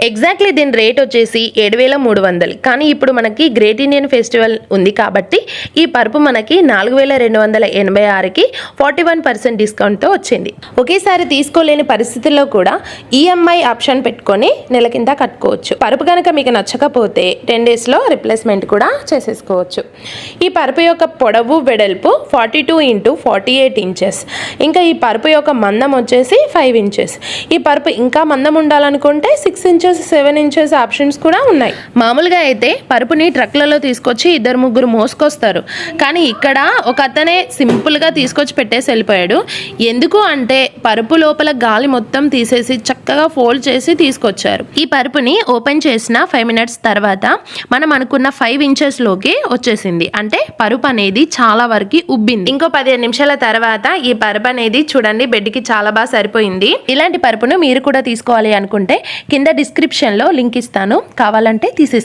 Exactly దీని rate వచ్చేసి 7,300. కానీ ఇప్పుడు మనకి గ్రేట్ ఇండియన్ ఫెస్టివల్ ఉంది కాబట్టి ఈ పరుపు మనకి 4,286కి 41% డిస్కౌంట్తో వచ్చింది. ఒకేసారి తీసుకోలేని పరిస్థితుల్లో కూడా ఈఎంఐ ఆప్షన్ పెట్టుకొని నెల కింద కట్టుకోవచ్చు. పరుపు కనుక మీకు నచ్చకపోతే 10 డేస్లో రిప్లేస్మెంట్ కూడా చేసేసుకోవచ్చు. ఈ పరుపు యొక్క పొడవు వెడల్పు 42 × 48 ఇంచెస్. ఇంకా ఈ పరుపు యొక్క మందం వచ్చేసి 5 ఇంచెస్. ఈ పరుపు ఇంకా మందం ఉండాలనుకుంటే 6 ఇంచెస్ 7 ఇంచెస్ ఆప్షన్స్ కూడా ఉన్నాయి. మామూలుగా అయితే పరుపుని ట్రక్లలో తీసుకొచ్చి 2-3 మోసుకొస్తారు. కానీ ఇక్కడ ఒక అతనే సింపుల్గా తీసుకొచ్చి పెట్టేసి వెళ్ళిపోయాడు. ఎందుకు అంటే పరుపు లోపల గాలి మొత్తం తీసేసి చక్కగా ఫోల్డ్ చేసి తీసుకొచ్చారు. ఈ పరుపుని ఓపెన్ చేసిన 5 మినిట్స్ తర్వాత మనం అనుకున్న 5 ఇంచెస్లోకి వచ్చేసింది. అంటే పరుపు అనేది చాలా వరకు ఉబ్బింది. ఇంకో 15 నిమిషాల తర్వాత ఈ పరుపు అనేది చూడండి బెడ్కి చాలా బాగా సరిపోయింది. ఇలాంటి పరుపును మీరు కూడా తీసుకోవాలి అనుకుంటే కింద డిస్క్రిప్షన్లో లింక్ ఇస్తాను, కావాలంటే తీసేస్తాను.